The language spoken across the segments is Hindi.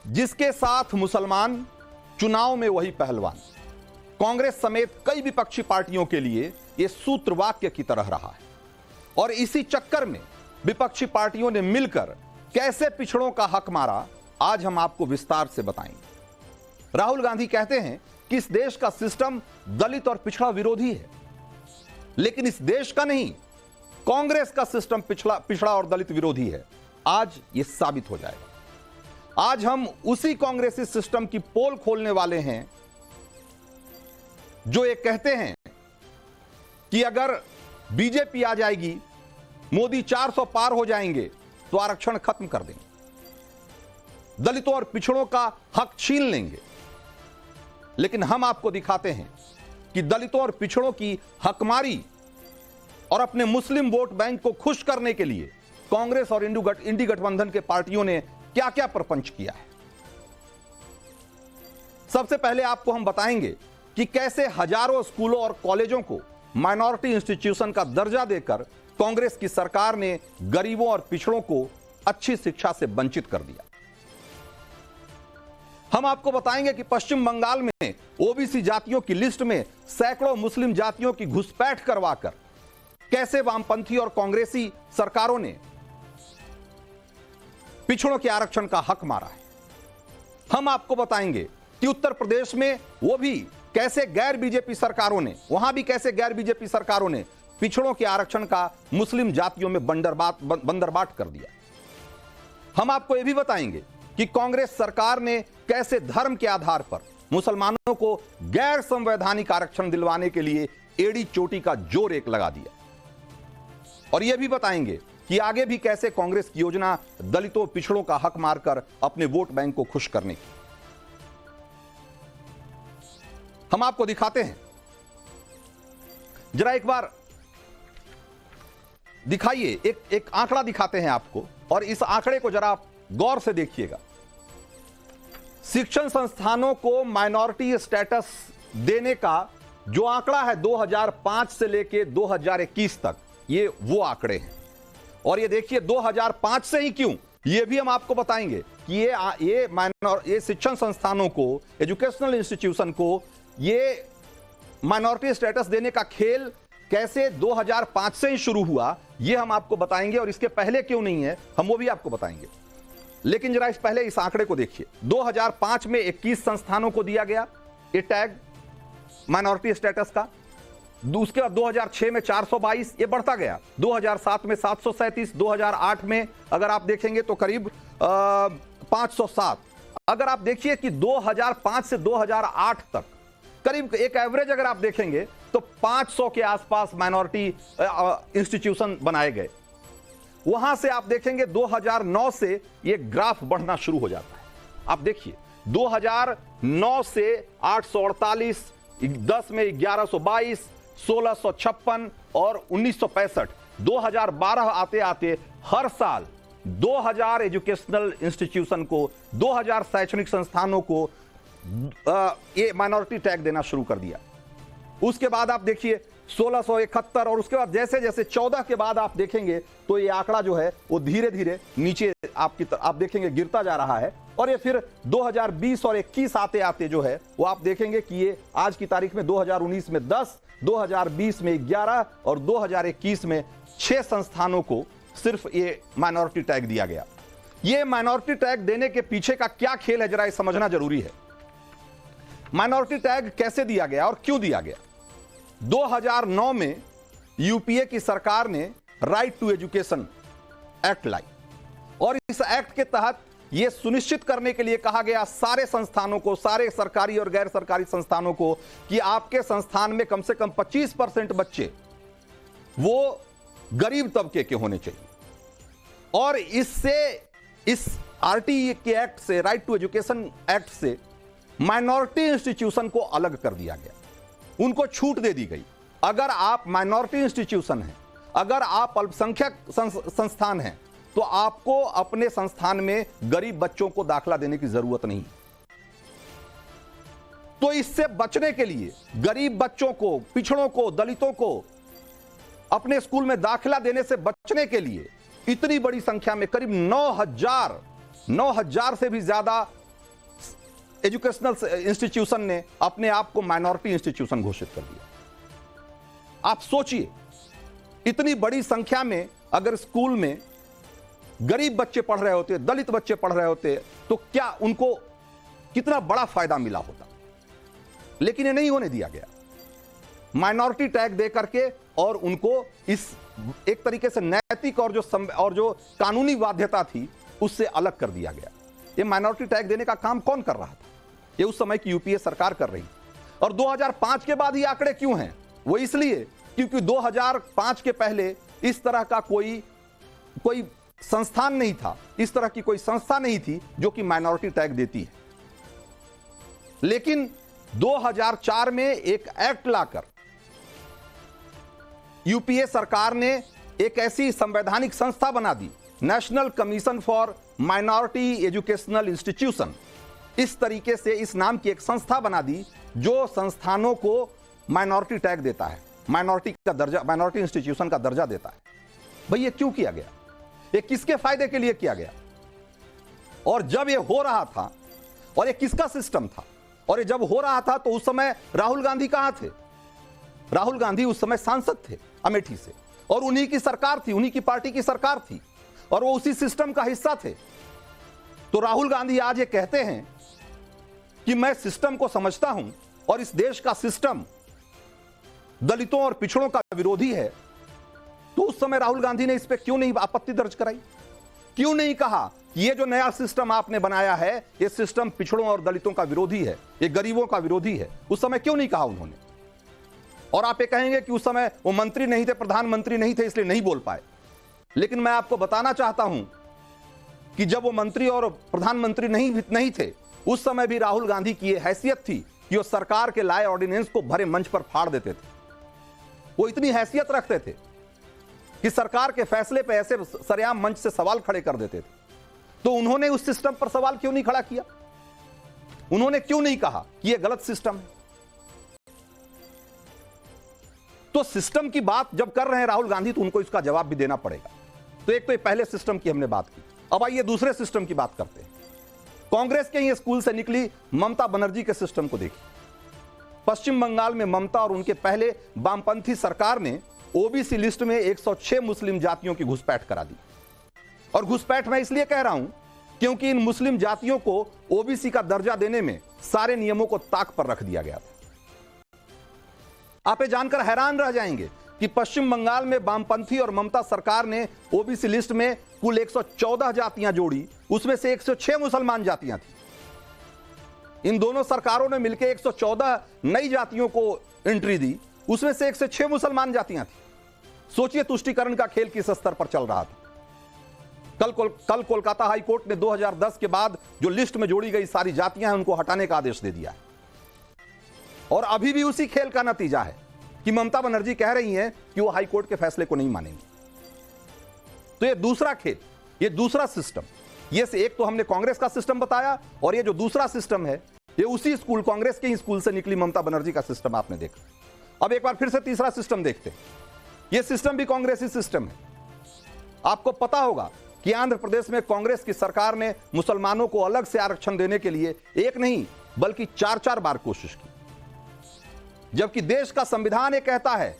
जिसके साथ मुसलमान, चुनाव में वही पहलवान। कांग्रेस समेत कई विपक्षी पार्टियों के लिए यह सूत्रवाक्य की तरह रहा है और इसी चक्कर में विपक्षी पार्टियों ने मिलकर कैसे पिछड़ों का हक मारा, आज हम आपको विस्तार से बताएंगे। राहुल गांधी कहते हैं कि इस देश का सिस्टम दलित और पिछड़ा विरोधी है, लेकिन इस देश का नहीं, कांग्रेस का सिस्टम पिछड़ा और दलित विरोधी है। आज यह साबित हो जाएगा। आज हम उसी कांग्रेसी सिस्टम की पोल खोलने वाले हैं जो ये कहते हैं कि अगर बीजेपी आ जाएगी, मोदी 400 पार हो जाएंगे तो आरक्षण खत्म कर देंगे, दलितों और पिछड़ों का हक छीन लेंगे। लेकिन हम आपको दिखाते हैं कि दलितों और पिछड़ों की हकमारी और अपने मुस्लिम वोट बैंक को खुश करने के लिए कांग्रेस और इंडी गठबंधन के पार्टियों ने क्या क्या प्रपंच किया है। सबसे पहले आपको हम बताएंगे कि कैसे हजारों स्कूलों और कॉलेजों को माइनॉरिटी इंस्टीट्यूशन का दर्जा देकर कांग्रेस की सरकार ने गरीबों और पिछड़ों को अच्छी शिक्षा से वंचित कर दिया। हम आपको बताएंगे कि पश्चिम बंगाल में ओबीसी जातियों की लिस्ट में सैकड़ों मुस्लिम जातियों की घुसपैठ करवाकर कैसे वामपंथी और कांग्रेसी सरकारों ने पिछड़ों के आरक्षण का हक मारा है। हम आपको बताएंगे कि उत्तर प्रदेश में वो भी कैसे गैर बीजेपी सरकारों ने, वहां भी कैसे गैर बीजेपी सरकारों ने पिछड़ों के आरक्षण का मुस्लिम जातियों में बंदरबाट कर दिया। हम आपको यह भी बताएंगे कि कांग्रेस सरकार ने कैसे धर्म के आधार पर मुसलमानों को गैर संवैधानिक आरक्षण दिलवाने के लिए एड़ी चोटी का जोर एक लगा दिया। और यह भी बताएंगे कि आगे भी कैसे कांग्रेस की योजना दलितों पिछड़ों का हक मारकर अपने वोट बैंक को खुश करने की। हम आपको दिखाते हैं, जरा एक बार दिखाइए, एक आंकड़ा दिखाते हैं आपको और इस आंकड़े को जरा आप गौर से देखिएगा। शिक्षण संस्थानों को माइनॉरिटी स्टेटस देने का जो आंकड़ा है 2005 से लेके 2021 तक, ये वो आंकड़े हैं। और ये देखिए 2005 से ही क्यों, ये भी हम आपको बताएंगे कि ये शिक्षण संस्थानों को, एजुकेशनल इंस्टीट्यूशन को ये माइनॉरिटी स्टेटस देने का खेल कैसे 2005 से ही शुरू हुआ, ये हम आपको बताएंगे। और इसके पहले क्यों नहीं है, हम वो भी आपको बताएंगे। लेकिन जरा पहले इस आंकड़े को देखिए। 2005 में 21 संस्थानों को दिया गया ये टैग माइनॉरिटी स्टेटस का। उसके बाद 2006 में 422, ये बढ़ता गया। 2007 में 737, 2008 में अगर आप देखेंगे तो करीब 507। अगर आप देखिए कि 2005 से 2008 तक करीब एक एवरेज अगर आप देखेंगे तो 500 के आसपास माइनॉरिटी इंस्टीट्यूशन बनाए गए। वहां से आप देखेंगे 2009 से ये ग्राफ बढ़ना शुरू हो जाता है। आप देखिए 2009 से 848, 10 में 1122, 1656 और 1965। 2012 आते आते हर साल 2000 एजुकेशनल इंस्टीट्यूशन को, 2000 शैक्षणिक संस्थानों को ये माइनॉरिटी टैग देना शुरू कर दिया। उसके बाद आप देखिए 1671 और उसके बाद जैसे जैसे 14 के बाद आप देखेंगे तो ये आंकड़ा जो है वो धीरे धीरे नीचे आप देखेंगे गिरता जा रहा है। और ये फिर 2020 और 21 आते आते जो है वो आप देखेंगे कि ये आज की तारीख में 2019 में 10, 2020 में 11 और 2021 में 6 संस्थानों को सिर्फ ये माइनॉरिटी टैग दिया गया। ये माइनॉरिटी टैग देने के पीछे का क्या खेल है, जरा ये समझना जरूरी है। माइनॉरिटी टैग कैसे दिया गया और क्यों दिया गया? 2009 में यूपीए की सरकार ने राइट टू एजुकेशन एक्ट लाई और इस एक्ट के तहत यह सुनिश्चित करने के लिए कहा गया सारे संस्थानों को, सारे सरकारी और गैर सरकारी संस्थानों को, कि आपके संस्थान में कम से कम 25% बच्चे वो गरीब तबके के होने चाहिए। और इससे, इस आरटीई के एक्ट से, राइट टू एजुकेशन एक्ट से माइनॉरिटी इंस्टीट्यूशन को अलग कर दिया गया, उनको छूट दे दी गई। अगर आप माइनॉरिटी इंस्टीट्यूशन हैं, अगर आप अल्पसंख्यक संस्थान हैं, तो आपको अपने संस्थान में गरीब बच्चों को दाखला देने की जरूरत नहीं। तो इससे बचने के लिए, गरीब बच्चों को, पिछड़ों को, दलितों को अपने स्कूल में दाखिला देने से बचने के लिए इतनी बड़ी संख्या में करीब 9000 से भी ज्यादा एजुकेशनल इंस्टीट्यूशन ने अपने आप को माइनॉरिटी इंस्टीट्यूशन घोषित कर दिया। आप सोचिए, इतनी बड़ी संख्या में अगर स्कूल में गरीब बच्चे पढ़ रहे होते, दलित बच्चे पढ़ रहे होते, तो क्या उनको कितना बड़ा फायदा मिला होता। लेकिन ये नहीं होने दिया गया। माइनॉरिटी टैग दे करके और उनको इस एक तरीके से नैतिक और जो कानूनी बाध्यता थी उससे अलग कर दिया गया। ये माइनॉरिटी टैग देने का काम कौन कर रहा था? ये उस समय की यूपीए सरकार कर रही। और 2005 के बाद ये आंकड़े क्यों हैं? वो इसलिए क्योंकि 2005 के पहले इस तरह का कोई संस्थान नहीं था, इस तरह की कोई संस्था नहीं थी जो कि माइनॉरिटी टैग देती है। लेकिन 2004 में एक एक्ट लाकर यूपीए सरकार ने एक ऐसी संवैधानिक संस्था बना दी, national commission for minority educational institution. इस तरीके से इस नाम की एक संस्था बना दी जो संस्थानों को माइनॉरिटी टैग देता है, माइनॉरिटी इंस्टीट्यूशन का दर्जा देता है। भाई ये क्यों किया गया? ये किसके फायदे के लिए किया गया? और जब ये हो रहा था, और ये किसका सिस्टम था, और ये जब हो रहा था तो उस समय राहुल गांधी कहां थे? राहुल गांधी उस समय सांसद थे अमेठी से, और उन्हीं की सरकार थी, उन्हीं की पार्टी की सरकार थी, और वो उसी सिस्टम का हिस्सा थे। तो राहुल गांधी आज ये कहते हैं कि मैं सिस्टम को समझता हूं और इस देश का सिस्टम दलितों और पिछड़ों का विरोधी है। तो उस समय राहुल गांधी ने इस पे क्यों नहीं आपत्ति दर्ज कराई? क्यों नहीं कहा कि ये जो नया सिस्टम आपने बनाया है, ये सिस्टम पिछड़ों और दलितों का विरोधी है, ये गरीबों का विरोधी है? उस समय क्यों नहीं कहा उन्होंने? और आप ये कहेंगे कि उस समय वो मंत्री नहीं थे, प्रधानमंत्री नहीं थे, इसलिए नहीं बोल पाए। लेकिन मैं आपको बताना चाहता हूं कि जब वो मंत्री और प्रधानमंत्री नहीं थे, उस समय भी राहुल गांधी की ये हैसियत थी कि वो सरकार के लाए ऑर्डिनेंस को भरे मंच पर फाड़ देते थे। वो इतनी हैसियत रखते थे कि सरकार के फैसले पे ऐसे सरेआम मंच से सवाल खड़े कर देते थे। तो उन्होंने उस सिस्टम पर सवाल क्यों नहीं खड़ा किया? उन्होंने क्यों नहीं कहा कि यह गलत सिस्टम है? तो सिस्टम की बात जब कर रहे हैं राहुल गांधी, तो उनको इसका जवाब भी देना पड़ेगा। तो एक तो ये पहले सिस्टम की हमने बात की, अब आइए दूसरे सिस्टम की बात करते हैं। कांग्रेस के ही स्कूल से निकली ममता बनर्जी के सिस्टम को देखिए। पश्चिम बंगाल में ममता और उनके पहले वामपंथी सरकार ने ओबीसी लिस्ट में 106 मुस्लिम जातियों की घुसपैठ करा दी। और घुसपैठ मैं इसलिए कह रहा हूं क्योंकि इन मुस्लिम जातियों को ओबीसी का दर्जा देने में सारे नियमों को ताक पर रख दिया गया था। आप ये जानकर हैरान रह जाएंगे कि पश्चिम बंगाल में वामपंथी और ममता सरकार ने ओबीसी लिस्ट में कुल 114 जातियां जोड़ी, उसमें से 106 मुसलमान जातियां थी। इन दोनों सरकारों ने मिलकर 114 नई जातियों को एंट्री दी, उसमें से 106 मुसलमान जातियां थी। सोचिए तुष्टीकरण का खेल किस स्तर पर चल रहा था। कल कोलकाता हाई कोर्ट ने 2010 के बाद जो लिस्ट में जोड़ी गई सारी जातियां हैं उनको हटाने का आदेश दे दिया है। और अभी भी उसी खेल का नतीजा है कि ममता बनर्जी कह रही हैं कि वो हाई कोर्ट के फैसले को नहीं मानेंगी। तो ये दूसरा खेल, ये दूसरा सिस्टम, ये से एक तो हमने कांग्रेस का सिस्टम बताया, और ये जो दूसरा सिस्टम है ये उसी स्कूल, कांग्रेस के ही स्कूल से निकली ममता बनर्जी का सिस्टम आपने देखा। अब एक बार फिर से तीसरा सिस्टम देखते हैं। यह सिस्टम भी कांग्रेसी सिस्टम है। आपको पता होगा कि आंध्र प्रदेश में कांग्रेस की सरकार ने मुसलमानों को अलग से आरक्षण देने के लिए एक नहीं बल्कि 4-4 बार कोशिश की, जबकि देश का संविधान ये कहता है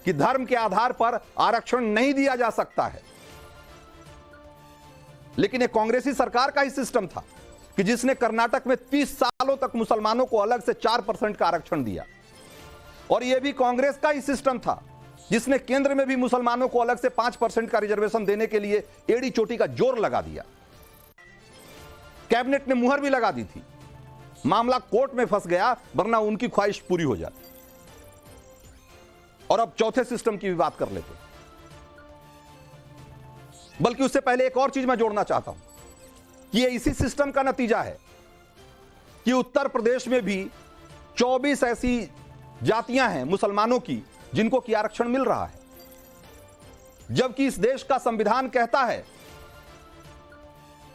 कि धर्म के आधार पर आरक्षण नहीं दिया जा सकता है। लेकिन ये कांग्रेसी सरकार का ही सिस्टम था कि जिसने कर्नाटक में 30 सालों तक मुसलमानों को अलग से 4% का आरक्षण दिया। और यह भी कांग्रेस का ही सिस्टम था जिसने केंद्र में भी मुसलमानों को अलग से 5% का रिजर्वेशन देने के लिए एड़ी चोटी का जोर लगा दिया। कैबिनेट ने मुहर भी लगा दी थी, मामला कोर्ट में फंस गया, वरना उनकी ख्वाहिश पूरी हो जाती। और अब चौथे सिस्टम की भी बात कर लेते, बल्कि उससे पहले एक और चीज मैं जोड़ना चाहता हूं कि यह इसी सिस्टम का नतीजा है कि उत्तर प्रदेश में भी 24 ऐसी जातियां हैं मुसलमानों की जिनको कि आरक्षण मिल रहा है, जबकि इस देश का संविधान कहता है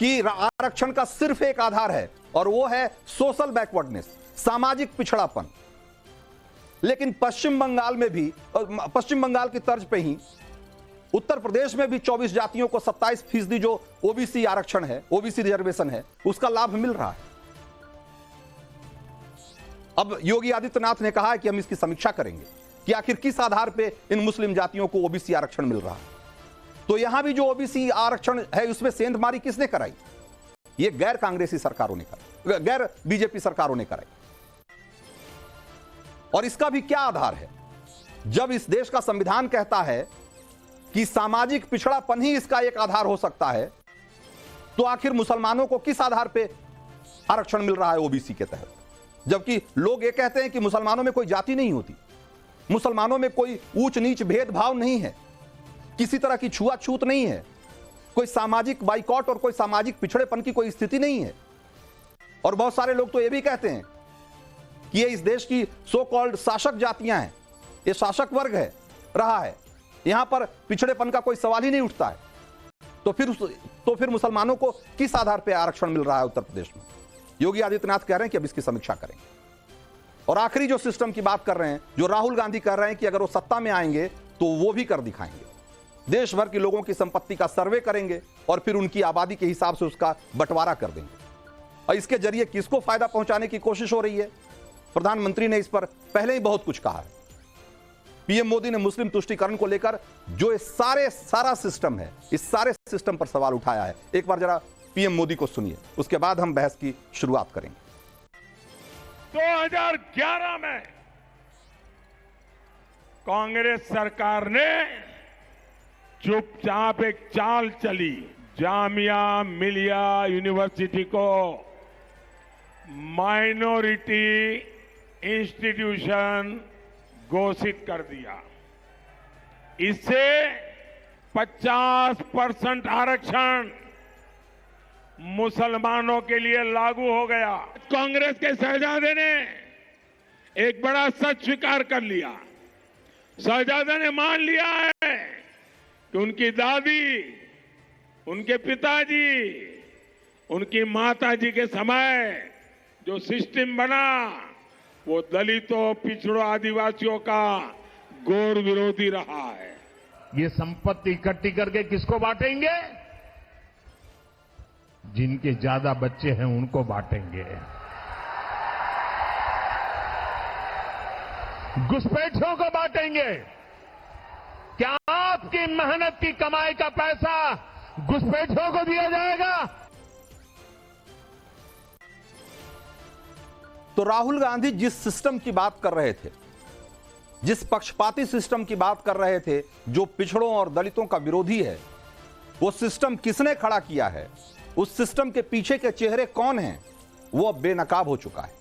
कि आरक्षण का सिर्फ एक आधार है और वो है सोशल बैकवर्डनेस, सामाजिक पिछड़ापन। लेकिन पश्चिम बंगाल में भी, पश्चिम बंगाल की तर्ज पे ही उत्तर प्रदेश में भी 24 जातियों को 27% जो ओबीसी आरक्षण है, ओबीसी रिजर्वेशन है, उसका लाभ मिल रहा है। अब योगी आदित्यनाथ ने कहा है कि हम इसकी समीक्षा करेंगे कि आखिर किस आधार पे इन मुस्लिम जातियों को ओबीसी आरक्षण मिल रहा है। तो यहां भी जो ओबीसी आरक्षण है उसमें सेंधमारी किसने कराई? ये गैर कांग्रेसी सरकारों ने कराई, गैर बीजेपी सरकारों ने कराई। और इसका भी क्या आधार है? जब इस देश का संविधान कहता है कि सामाजिक पिछड़ापन ही इसका एक आधार हो सकता है, तो आखिर मुसलमानों को किस आधार पे आरक्षण मिल रहा है ओबीसी के तहत? जबकि लोग ये कहते हैं कि मुसलमानों में कोई जाति नहीं होती, मुसलमानों में कोई ऊंच नीच भेदभाव नहीं है, किसी तरह की छुआछूत नहीं है, कोई सामाजिक बाइकॉट और कोई सामाजिक पिछड़ेपन की कोई स्थिति नहीं है। और बहुत सारे लोग तो ये भी कहते हैं कि ये इस देश की सो कॉल्ड शासक जातियां हैं, ये शासक वर्ग है रहा है, यहां पर पिछड़ेपन का कोई सवाल ही नहीं उठता है। तो फिर मुसलमानों को किस आधार पर आरक्षण मिल रहा है उत्तर प्रदेश में? योगी आदित्यनाथ कह रहे हैं कि अब इसकी समीक्षा करेंगे। और आखिरी जो सिस्टम की बात कर रहे हैं, जो राहुल गांधी कह रहे हैं कि अगर वो सत्ता में आएंगे तो वो भी कर दिखाएंगे, देश भर के लोगों की संपत्ति का सर्वे करेंगे और फिर उनकी आबादी के हिसाब से उसका बंटवारा कर देंगे। और इसके जरिए किसको फायदा पहुंचाने की कोशिश हो रही है? प्रधानमंत्री ने इस पर पहले ही बहुत कुछ कहा है। पीएम मोदी ने मुस्लिम तुष्टीकरण को लेकर जो ये सारा सिस्टम है, इस सारे सिस्टम पर सवाल उठाया है। एक बार जरा पीएम मोदी को सुनिए, उसके बाद हम बहस की शुरुआत करेंगे। 2011 में कांग्रेस सरकार ने चुपचाप एक चाल चली, जामिया मिलिया यूनिवर्सिटी को माइनॉरिटी इंस्टीट्यूशन घोषित कर दिया। इससे 50% आरक्षण मुसलमानों के लिए लागू हो गया। कांग्रेस के शहजादे ने एक बड़ा सच स्वीकार कर लिया। शहजादे ने मान लिया है कि उनकी दादी, उनके पिताजी, उनकी माताजी के समय जो सिस्टम बना वो दलितों, पिछड़ों, आदिवासियों का घोर विरोधी रहा है। ये संपत्ति इकट्ठी करके किसको बांटेंगे? जिनके ज्यादा बच्चे हैं उनको बांटेंगे। घुसपैठियों को बांटेंगे। क्या आपकी मेहनत की कमाई का पैसा घुसपैठियों को दिया जाएगा? तो राहुल गांधी जिस सिस्टम की बात कर रहे थे, जिस पक्षपाती सिस्टम की बात कर रहे थे, जो पिछड़ों और दलितों का विरोधी है, वो सिस्टम किसने खड़ा किया है, उस सिस्टम के पीछे के चेहरे कौन हैं, वो अब बेनकाब हो चुका है।